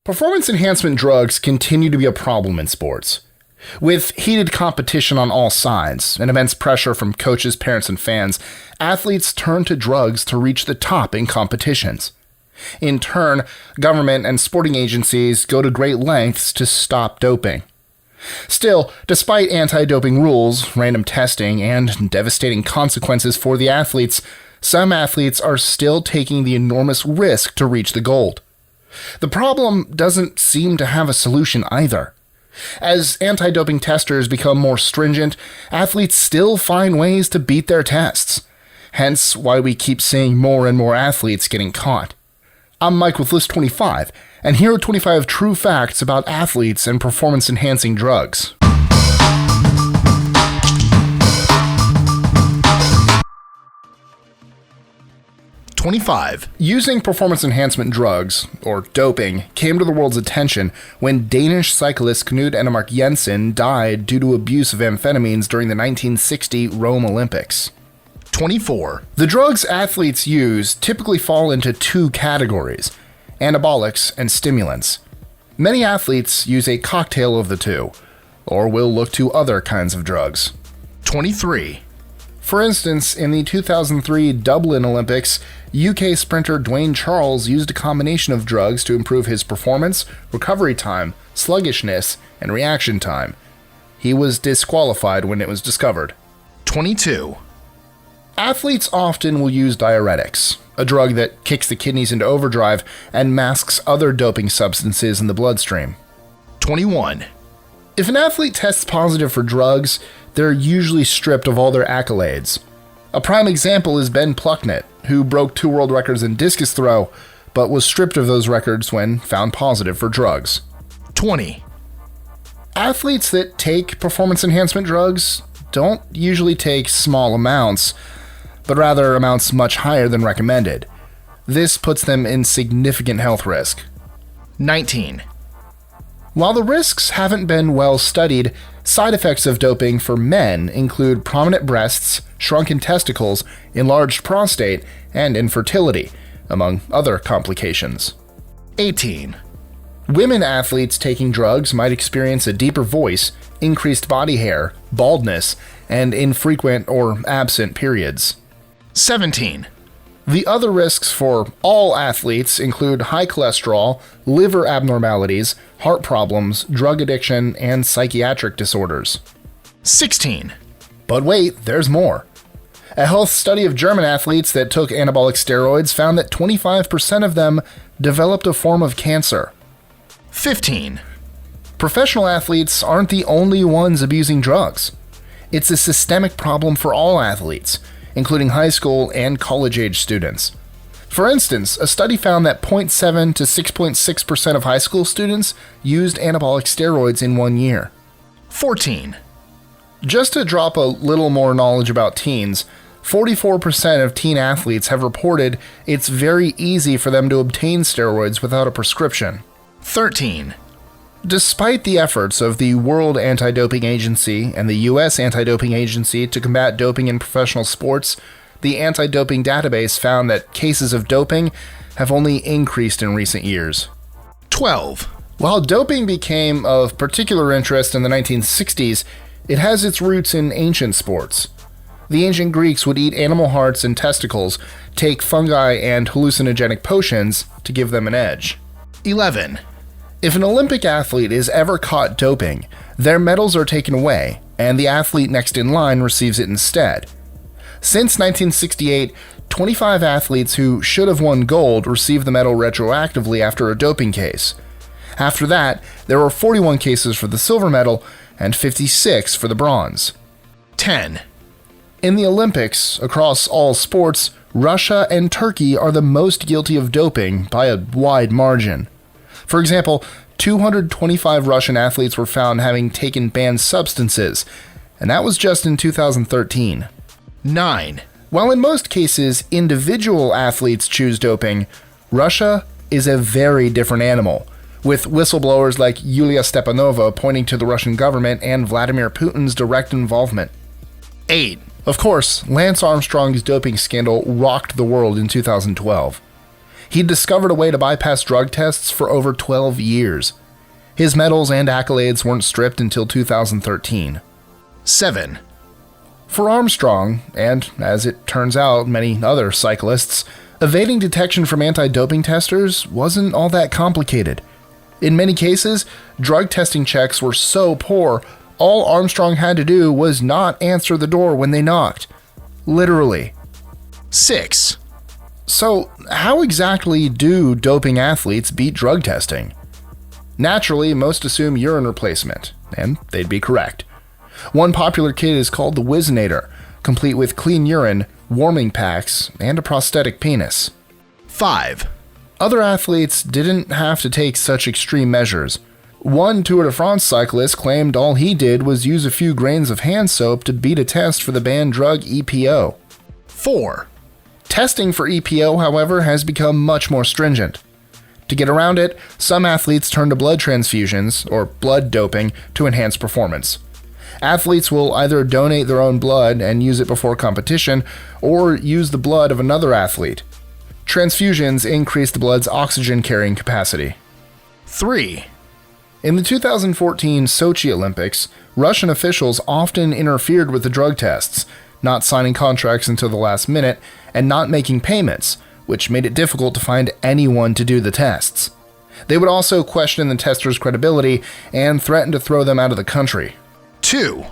Performance enhancement drugs continue to be a problem in sports. With heated competition on all sides and immense pressure from coaches, parents, and fans, athletes turn to drugs to reach the top in competitions. In turn, government and sporting agencies go to great lengths to stop doping. Still, despite anti-doping rules, random testing, and devastating consequences for the athletes, some athletes are still taking the enormous risk to reach the gold. The problem doesn't seem to have a solution either. As anti-doping testers become more stringent, athletes still find ways to beat their tests. Hence why we keep seeing more and more athletes getting caught. I'm Mike with List 25, and here are 25 true facts about athletes and performance-enhancing drugs. 25. Using performance enhancement drugs, or doping, came to the world's attention when Danish cyclist Knud Ennemark Jensen died due to abuse of amphetamines during the 1960 Rome Olympics. 24. The drugs athletes use typically fall into two categories: anabolics and stimulants. Many athletes use a cocktail of the two, or will look to other kinds of drugs. 23. For instance, in the 2003 Dublin Olympics, UK sprinter Dwayne Charles used a combination of drugs to improve his performance, recovery time, sluggishness, and reaction time. He was disqualified when it was discovered. 22. Athletes often will use diuretics, a drug that kicks the kidneys into overdrive and masks other doping substances in the bloodstream. 21. If an athlete tests positive for drugs, they're usually stripped of all their accolades. A prime example is Ben Plucknett, who broke 2 world records in discus throw, but was stripped of those records when found positive for drugs. 20. Athletes that take performance enhancement drugs don't usually take small amounts, but rather amounts much higher than recommended. This puts them in significant health risk. 19. While the risks haven't been well studied, side effects of doping for men include prominent breasts, shrunken testicles, enlarged prostate, and infertility, among other complications. 18. Women athletes taking drugs might experience a deeper voice, increased body hair, baldness, and infrequent or absent periods. 17. The other risks for all athletes include high cholesterol, liver abnormalities, heart problems, drug addiction, and psychiatric disorders. 16. But wait, there's more. A health study of German athletes that took anabolic steroids found that 25% of them developed a form of cancer. 15. Professional athletes aren't the only ones abusing drugs. It's a systemic problem for all athletes, including high school and college-age students. For instance, a study found that 0.7 to 6.6% of high school students used anabolic steroids in 1 year. 14. Just to drop a little more knowledge about teens, 44% of teen athletes have reported it's very easy for them to obtain steroids without a prescription. 13. Despite the efforts of the World Anti-Doping Agency and the U.S. Anti-Doping Agency to combat doping in professional sports, the anti-doping database found that cases of doping have only increased in recent years. 12. While doping became of particular interest in the 1960s, it has its roots in ancient sports. The ancient Greeks would eat animal hearts and testicles, take fungi and hallucinogenic potions to give them an edge. 11. If an Olympic athlete is ever caught doping, their medals are taken away, and the athlete next in line receives it instead. Since 1968, 25 athletes who should have won gold received the medal retroactively after a doping case. After that, there were 41 cases for the silver medal and 56 for the bronze. 10. In the Olympics, across all sports, Russia and Turkey are the most guilty of doping by a wide margin. For example, 225 Russian athletes were found having taken banned substances, and that was just in 2013. 9. While in most cases individual athletes choose doping, Russia is a very different animal, with whistleblowers like Yulia Stepanova pointing to the Russian government and Vladimir Putin's direct involvement. 8. Of course, Lance Armstrong's doping scandal rocked the world in 2012. He'd discovered a way to bypass drug tests for over 12 years. His medals and accolades weren't stripped until 2013. 7. For Armstrong, and as it turns out, many other cyclists, evading detection from anti-doping testers wasn't all that complicated. In many cases, drug testing checks were so poor, all Armstrong had to do was not answer the door when they knocked. Literally. 6. So, how exactly do doping athletes beat drug testing? Naturally, most assume urine replacement, and they'd be correct. One popular kit is called the Whizzinator, complete with clean urine, warming packs, and a prosthetic penis. 5. Other athletes didn't have to take such extreme measures. One Tour de France cyclist claimed all he did was use a few grains of hand soap to beat a test for the banned drug EPO. 4. Testing for EPO, however, has become much more stringent. To get around it, some athletes turn to blood transfusions, or blood doping, to enhance performance. Athletes will either donate their own blood and use it before competition, or use the blood of another athlete. Transfusions increase the blood's oxygen carrying capacity. 3. In the 2014 Sochi Olympics, Russian officials often interfered with the drug tests, not signing contracts until the last minute, and not making payments, which made it difficult to find anyone to do the tests. They would also question the testers' credibility and threaten to throw them out of the country. 2.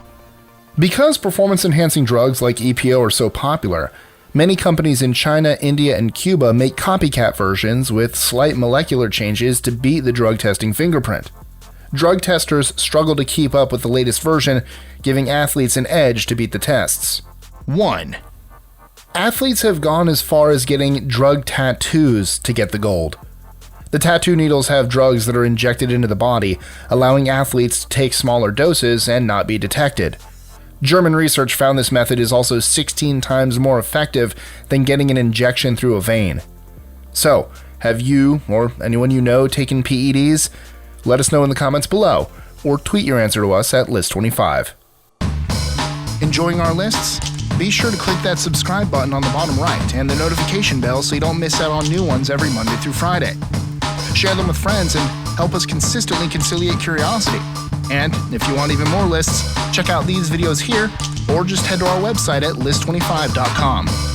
Because performance-enhancing drugs like EPO are so popular, many companies in China, India, and Cuba make copycat versions with slight molecular changes to beat the drug testing fingerprint. Drug testers struggle to keep up with the latest version, giving athletes an edge to beat the tests. 1. Athletes have gone as far as getting drug tattoos to get the gold. The tattoo needles have drugs that are injected into the body, allowing athletes to take smaller doses and not be detected. German research found this method is also 16 times more effective than getting an injection through a vein. So, have you or anyone you know taken PEDs? Let us know in the comments below, or tweet your answer to us at List25. Enjoying our lists? Be sure to click that subscribe button on the bottom right and the notification bell so you don't miss out on new ones every Monday through Friday. Share them with friends and help us consistently conciliate curiosity. And if you want even more lists, check out these videos here or just head to our website at list25.com.